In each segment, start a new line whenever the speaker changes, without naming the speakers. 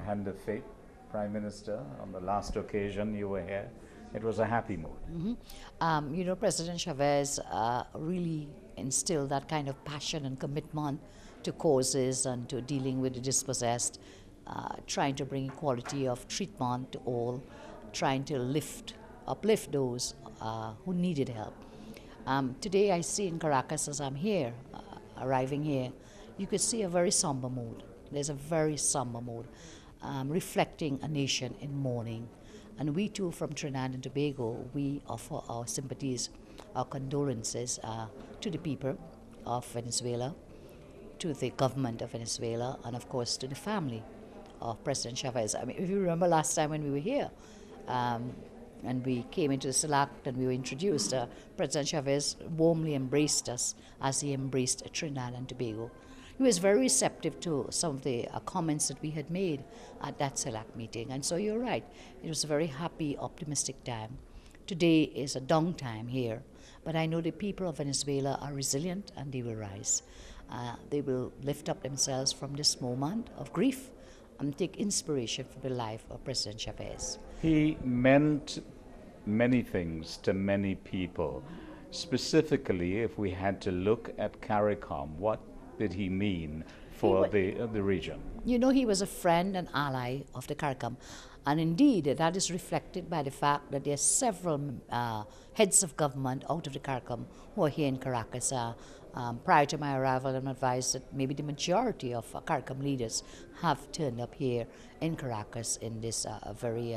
the hand of fate, Prime Minister, on the last occasion you were here. It was a happy mood.
You know, President Chavez really instilled that kind of passion and commitment to causes and to dealing with the dispossessed, trying to bring equality of treatment to all, trying to uplift those who needed help. Today I see in Caracas, as I'm here, arriving here, you could see a very somber mood. There's a very somber mood, reflecting a nation in mourning. And we too from Trinidad and Tobago, we offer our sympathies, our condolences to the people of Venezuela, to the government of Venezuela, and of course to the family of President Chavez. I mean, if you remember last time when we were here, and we came into the CELAC and we were introduced, President Chavez warmly embraced us as he embraced Trinidad and Tobago. He was very receptive to some of the comments that we had made at that CELAC meeting. And so you're right, it was a very happy, optimistic time. Today is a down time here, but I know the people of Venezuela are resilient and they will rise. They will lift up themselves from this moment of grief and take inspiration from the life of President Chavez.
He meant many things to many people. Specifically, if we had to look at Caracas, what did he mean for the region?
You know, he was a friend and ally of the Caracas. And indeed, that is reflected by the fact that there are several heads of government out of the Caracas who are here in Caracas. Prior to my arrival, I'm advised that maybe the majority of Caracas leaders have turned up here in Caracas in this very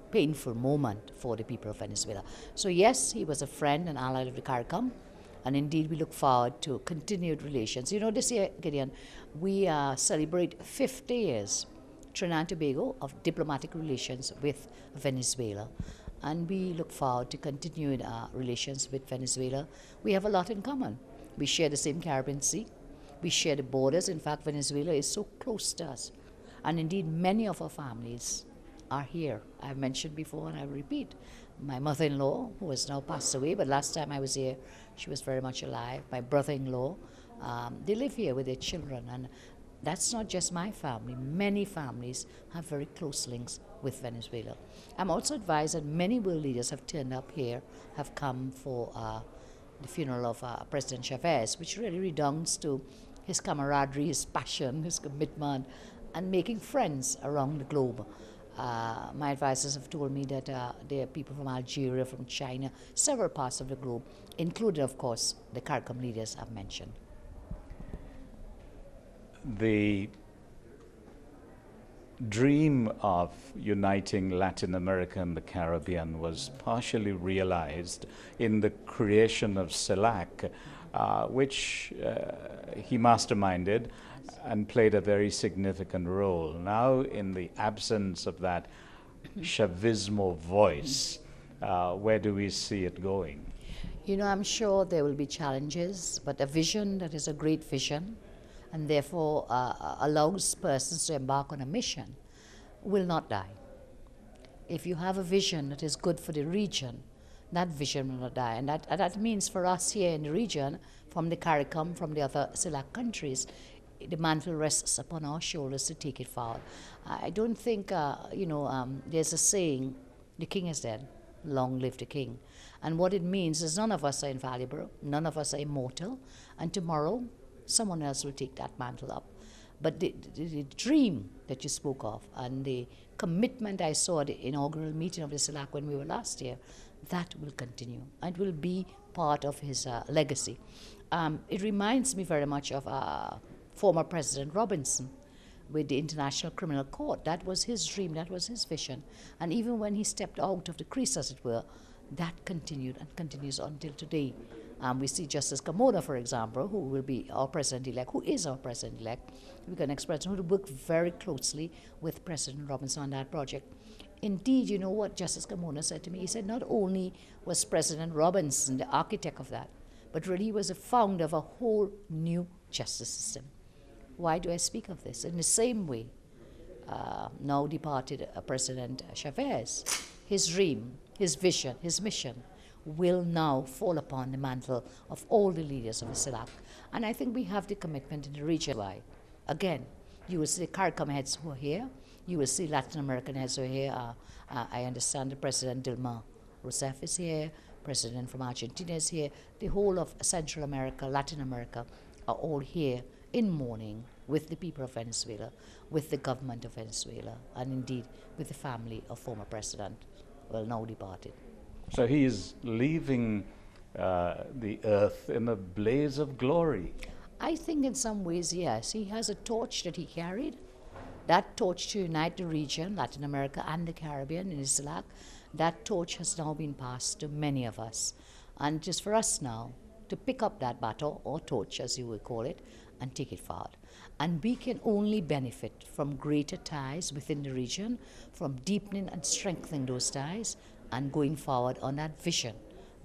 painful moment for the people of Venezuela. So yes, he was a friend and ally of the Caracas. And indeed, we look forward to continued relations. You know, this year, Gideon, we celebrate 50 years, Trinidad and Tobago, of diplomatic relations with Venezuela. And we look forward to continued relations with Venezuela. We have a lot in common. We share the same Caribbean Sea. We share the borders. In fact, Venezuela is so close to us. And indeed, many of our families are here. I've mentioned before and I repeat. My mother-in-law, who has now passed away, but last time I was here, she was very much alive. My brother-in-law, they live here with their children. And that's not just my family. Many families have very close links with Venezuela. I'm also advised that many world leaders have turned up here, have come for the funeral of President Chavez, which really redounds to his camaraderie, his passion, his commitment, and making friends around the globe. My advisors have told me that there are people from Algeria, from China, several parts of the globe, including, of course, the Caracas leaders I've mentioned.
The dream of uniting Latin America and the Caribbean was partially realized in the creation of CELAC, which he masterminded and played a very significant role. Now, in the absence of that Chavismo voice, where do we see it going?
You know, I'm sure there will be challenges, but a vision that is a great vision and therefore allows persons to embark on a mission will not die. If you have a vision that is good for the region, that vision will not die. And that means for us here in the region, from the Caracas, from the other CELAC countries, the mantle rests upon our shoulders to take it forward. I don't think, there's a saying, the king is dead, long live the king. And what it means is none of us are invaluable, none of us are immortal, and tomorrow someone else will take that mantle up. But the dream that you spoke of and the commitment I saw at the inaugural meeting of the CELAC when we were last year, that will continue and will be part of his legacy. It reminds me very much of former President Robinson with the International Criminal Court. That was his dream, that was his vision. And even when he stepped out of the crease, as it were, that continued and continues until today. We see Justice Kamla, for example, who will be our president-elect, who is our president-elect. We can express who worked very closely with President Robinson on that project. Indeed, you know what Justice Kamla said to me? He said not only was President Robinson the architect of that, but really he was the founder of a whole new justice system. Why do I speak of this? In the same way, now departed President Chavez, his dream, his vision, his mission will now fall upon the mantle of all the leaders of the CELAC. And I think we have the commitment in the region, again, You will see CARICOM heads who are here. You will see Latin American heads who are here. I understand the President Dilma Rousseff is here, President from Argentina is here. The whole of Central America, Latin America are all here in mourning with the people of Venezuela, with the government of Venezuela, and indeed with the family of former President, well, now departed.
So he is leaving the earth in a blaze of glory.
I think in some ways, yes. He has a torch that he carried. That torch to unite the region, Latin America and the Caribbean in CELAC, that torch has now been passed to many of us. And just for us now to pick up that baton, or torch as you would call it, and take it forward. And we can only benefit from greater ties within the region, from deepening and strengthening those ties, and going forward on that vision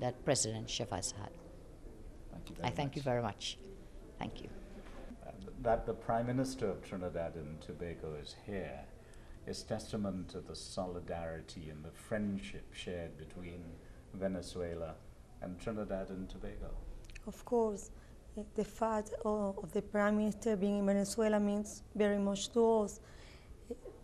that President Chavez had. I thank you very much. Thank you.
That the Prime Minister of Trinidad and Tobago is here is testament to the solidarity and the friendship shared between Venezuela and Trinidad and Tobago.
Of course, the fact of the Prime Minister being in Venezuela means very much to us.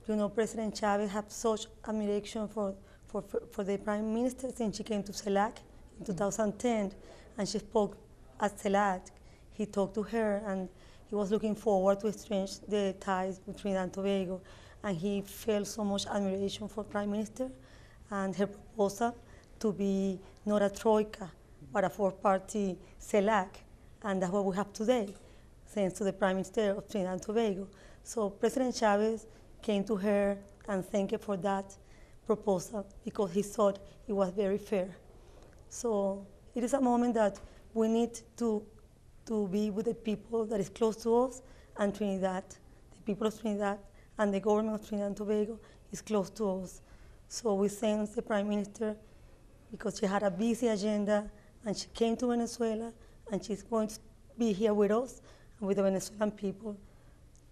You know, President Chavez had such admiration for the Prime Minister since she came to CELAC in 2010, and she spoke at CELAC. He talked to her, and he was looking forward to exchange the ties between Trinidad and Tobago, and he felt so much admiration for Prime Minister and her proposal to be not a troika, but a four-party CELAC, and that's what we have today, thanks to the Prime Minister of Trinidad and Tobago. So President Chavez came to her and thanked her for that proposal because he thought it was very fair. So it is a moment that we need to be with the people that is close to us, and Trinidad, the people of Trinidad and the government of Trinidad and Tobago is close to us. So we thank the Prime Minister because she had a busy agenda and she came to Venezuela, and she's going to be here with us and with the Venezuelan people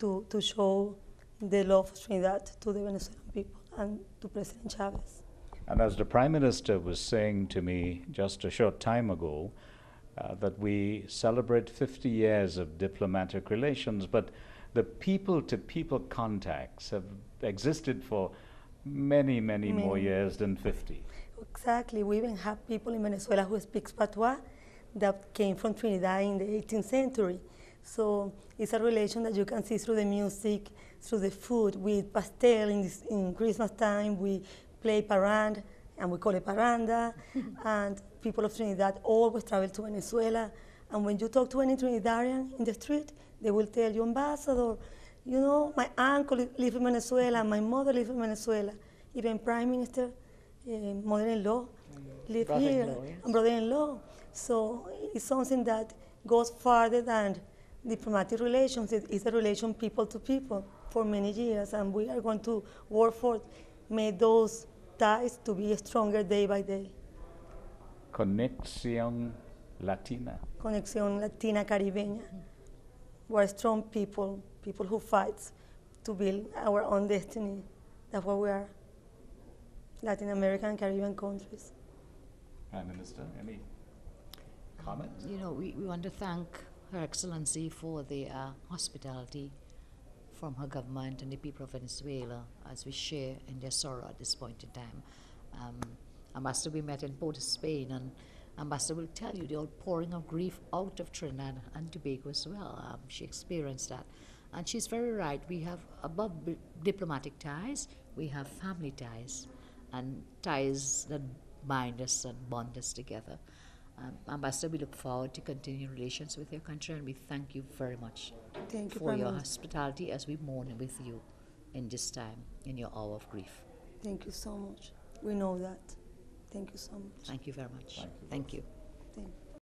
to show the love of Trinidad to the Venezuelan people and to President Chavez.
And as the Prime Minister was saying to me just a short time ago, that we celebrate 50 years of diplomatic relations, but the people-to-people contacts have existed for many more years than 50.
Exactly. We even have people in Venezuela who speak Patois that came from Trinidad in the 18th century. So it's a relation that you can see through the music, through the food. We eat pastel in Christmas time. We play parrand, and we call it parranda. And people of Trinidad always travel to Venezuela. And when you talk to any Trinidadian in the street, they will tell you, Ambassador, you know, my uncle lives in Venezuela, my mother lives in Venezuela. Even Prime Minister, mother-in-law, live here,
Yes.
and brother-in-law. So it's something that goes farther than diplomatic relations. It's a relation people to people for many years, and we are going to work for make those ties to be stronger day by day.
Conexión Latina.
Conexión Latina Caribeña. We're strong people who fight to build our own destiny. That's what we are. Latin American and Caribbean countries.
Prime Minister, any comments?
You know, we want to thank Her Excellency for the hospitality from her government and the people of Venezuela as we share in their sorrow at this point in time. Ambassador, we met in Port of Spain, and Ambassador will tell you the outpouring of grief out of Trinidad and Tobago as well. She experienced that. And she's very right. We have, above diplomatic ties, we have family ties, and ties that bind us and bond us together. Ambassador, we look forward to continuing relations with your country, and we thank you very much
Thank you,
for
Prime
your
Minister.
hospitality as we mourn with you in this time, in your hour of grief.
Thank you so much. We know that. Thank you so much.
Thank you very much.
Thank you.
Thank you.
Thank you.